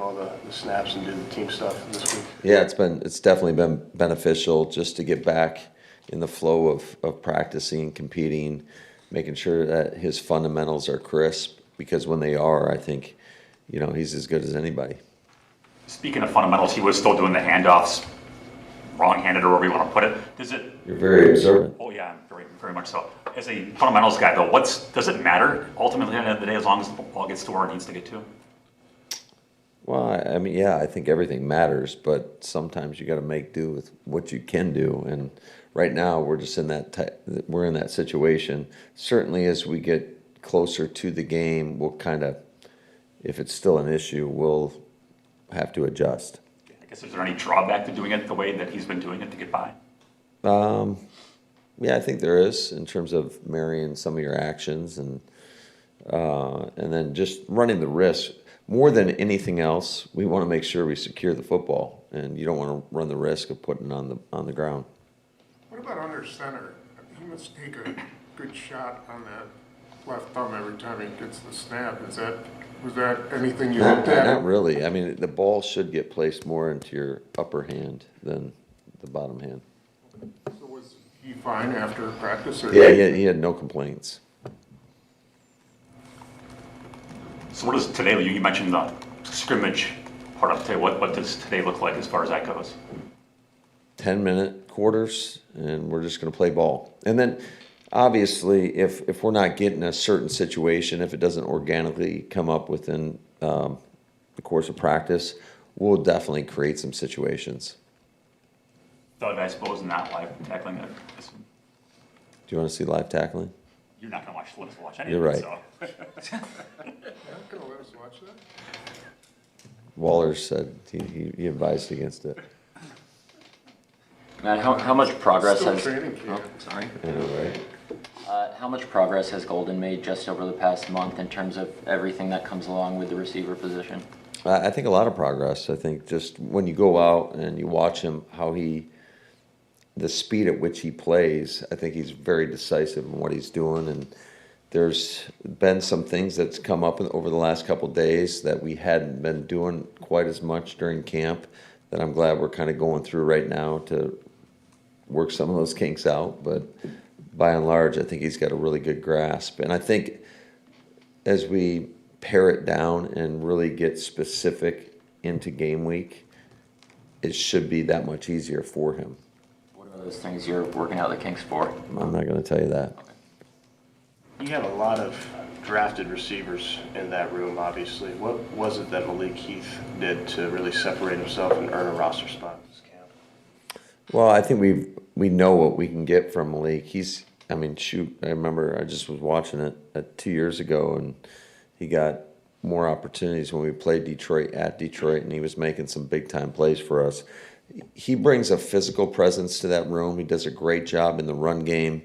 all the snaps and did the team stuff this week? Yeah, it's definitely been beneficial just to get back in the flow of practicing, competing, making sure that his fundamentals are crisp, because when they are, I think, he's as good as anybody. Speaking of fundamentals, he was still doing the handoffs wrong-handed or wherever you want to put it. You're very observant. Oh yeah, very, very much so. As a fundamentals guy though, does it matter ultimately at the end of the day as long as the ball gets to where it needs to get to? Well, I mean, yeah, I think everything matters, but sometimes you got to make do with what you can do. And right now, we're just in we're in that situation. Certainly, as we get closer to the game, we'll kind of, if it's still an issue, we'll have to adjust. I guess, is there any drawback to doing it the way that he's been doing it to get by? Yeah, I think there is, in terms of marrying some of your actions and then just running the risk. More than anything else, we want to make sure we secure the football, and you don't want to run the risk of putting it on the ground. What about under center? He must take a good shot on that left thumb every time he gets the snap. Was that anything you looked at? Not really. I mean, the ball should get placed more into your upper hand than the bottom hand. So was he fine after practice? Or Yeah, he had no complaints. So what does today, you mentioned the scrimmage part of today, what does today look like as far as that goes? 10-minute quarters, and we're just going to play ball. And then, obviously, if we're not getting a certain situation, if it doesn't organically come up within the course of practice, we'll definitely create some situations. Doug, I suppose, not live tackling it. Do you want to see live tackling? You're not going to let us watch any You're of it, right. so. You're not going to let us watch that? Waller said he advised against it. Matt, how much progress Still has? training camp. Oh, sorry. I know, right? How much progress has Golden made just over the past month in terms of everything that comes along with the receiver position? I think a lot of progress. I think just when you go out and you watch him, the speed at which he plays, I think he's very decisive in what he's doing. And there's been some things that's come up over the last couple of days that we hadn't been doing quite as much during camp, that I'm glad we're kind of going through right now to work some of those kinks out. But by and large, I think he's got a really good grasp. And I think as we pare it down and really get specific into game week, it should be that much easier for him. What are those things you're working out the kinks for? I'm not going to tell you that. You had a lot of drafted receivers in that room, obviously. What was it that Malik Heath did to really separate himself and earn a roster spot this camp? Well, I think we know what we can get from Malik. I remember I just was watching it 2 years ago, and he got more opportunities when we played Detroit at Detroit, and he was making some big-time plays for us. He brings a physical presence to that room. He does a great job in the run game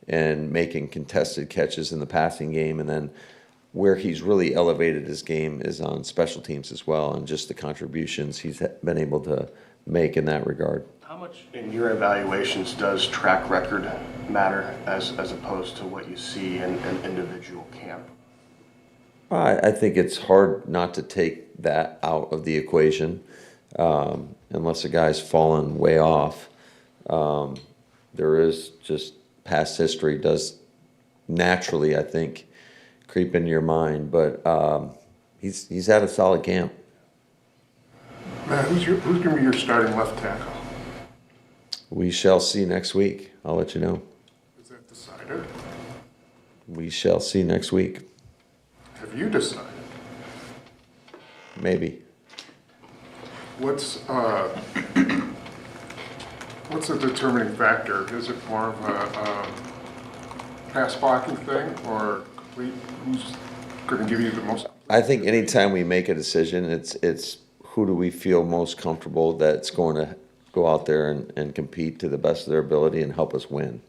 and making contested catches in the passing game. And then where he's really elevated his game is on special teams as well, and just the contributions he's been able to make in that regard. How much in your evaluations does track record matter as opposed to what you see in an individual camp? I think it's hard not to take that out of the equation, unless a guy's fallen way off. There is just past history does naturally, I think, creep into your mind. But he's had a solid camp. Matt, who's going to be your starting left tackle? We shall see next week. I'll let you know. Is that decided? We shall see next week. Have you decided? Maybe. What's a determining factor? Is it more of a pass blocking thing, or complete? Who's going to give you the most? I think anytime we make a decision, it's who do we feel most comfortable that's going to go out there and compete to the best of their ability and help us win.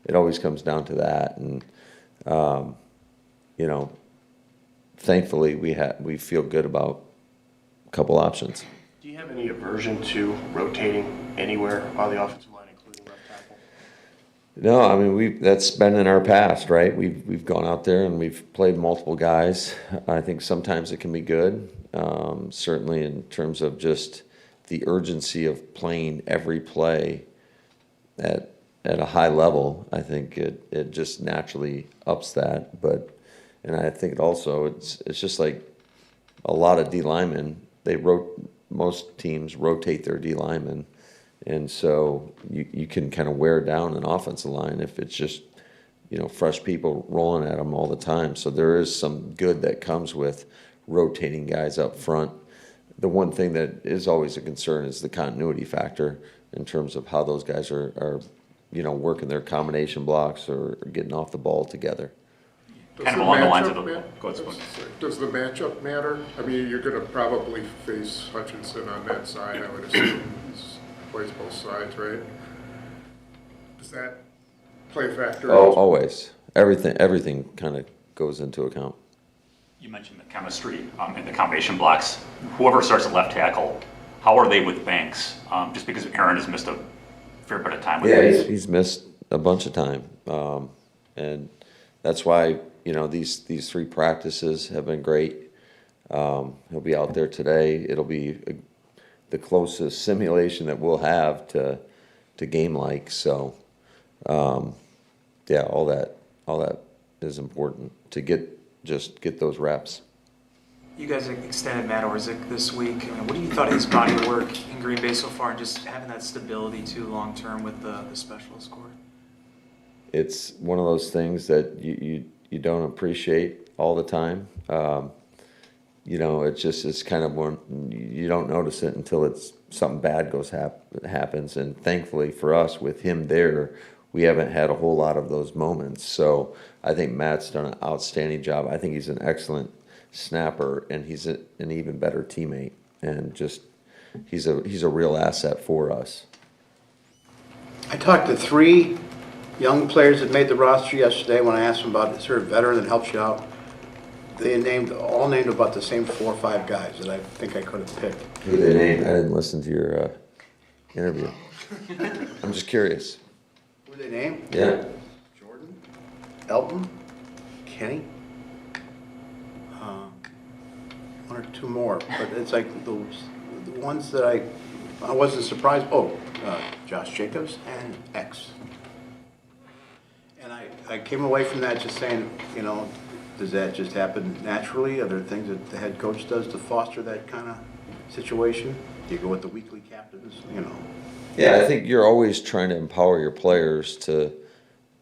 It always comes down to that. And, thankfully we feel good about a couple options. Do you have any aversion to rotating anywhere on the offensive line, including left No, I mean, that's been in our past, right? We've gone out there and we've played multiple guys. I think sometimes it can be good, certainly in terms of just the urgency of playing every play at a high level. I think it just naturally ups that, and I think it's just like a lot of D linemen. Most teams rotate their D linemen, and so you can kind of wear down an offensive line if it's just, fresh people rolling at them all the time. So there is some good that comes with rotating guys up front. The one thing that is always a concern is the continuity factor in terms of how those guys are working their combination blocks or getting off the ball together. Kind of along the lines of Does the, matchup go ahead, Spoon. Does the matchup matter? I mean, you're gonna probably face Hutchinson on that side, I would assume. He plays both sides, right? Does that play a factor? Oh, always. Everything kind of goes into account. You mentioned the chemistry and the combination blocks. Whoever starts at left tackle, how are they with Banks? Just because Aaron has missed a fair bit of time with Yeah, him. he's missed a bunch of time, and that's why these 3 practices have been great. He'll be out there today. It'll be the closest simulation that we'll have to game like. So, yeah, all that is important to get those reps. You guys extended Matt Orzik this week. I mean, what do you thought of his body of work in Green Bay so far, and just having that stability too long term with the specialist core? It's one of those things that you don't appreciate all the time. It's kind of when you don't notice it until it's something bad happens. And thankfully for us, with him there, we haven't had a whole lot of those moments. So I think Matt's done an outstanding job. I think he's an excellent snapper, and he's an even better teammate. And he's a real asset for us. I talked to 3 young players that made the roster yesterday. When I asked them about, is there a veteran that helps you out? They all named about the same 4 or 5 guys that I think I could have picked. Who they named? I didn't listen to your interview. I'm just curious. Who they named? Yeah. Jordan, Elton, Kenny, 1 or 2 more. But it's like the ones that I wasn't surprised. Josh Jacobs and X. And I came away from that just saying, does that just happen naturally? Are there things that the head coach does to foster that kind of situation? Do you go with the weekly captains, Yeah, I think you're always trying to empower your players to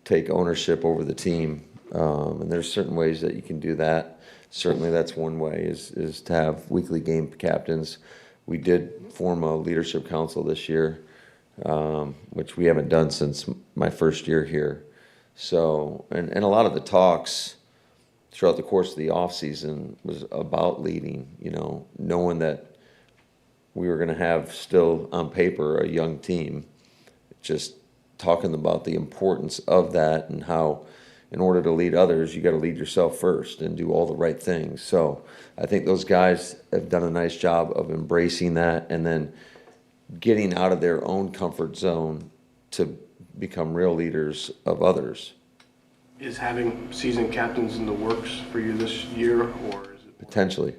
take ownership over the team. And there's certain ways that you can do that. Certainly that's one way is to have weekly game captains. We did form a leadership council this year, which we haven't done since my first year here. So, and a lot of the talks throughout the course of the off season was about leading, knowing that we were going to have still on paper a young team, just talking about the importance of that and how in order to lead others, you got to lead yourself first and do all the right things. So I think those guys have done a nice job of embracing that and then getting out of their own comfort zone to become real leaders of others. Is having seasoned captains in the works for you this year, or is it Potentially.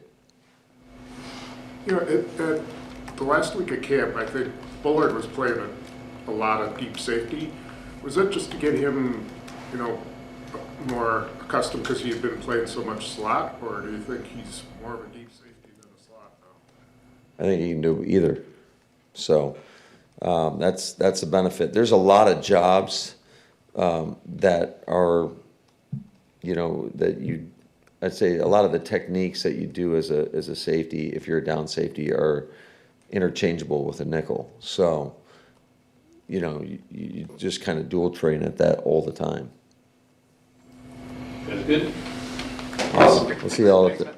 At the last week of camp, I think Bullard was playing a lot of deep safety. Was that just to get him, more accustomed because he had been playing so much slot, or do you think he's more of a deep safety than a slot now? I think you can do either. So that's a benefit. There's a lot of jobs that are, I'd say a lot of the techniques that you do as a safety, if you're a down safety, are interchangeable with a nickel. So, you just kind of dual train at that all the time. That's good? Awesome. We'll see you all at the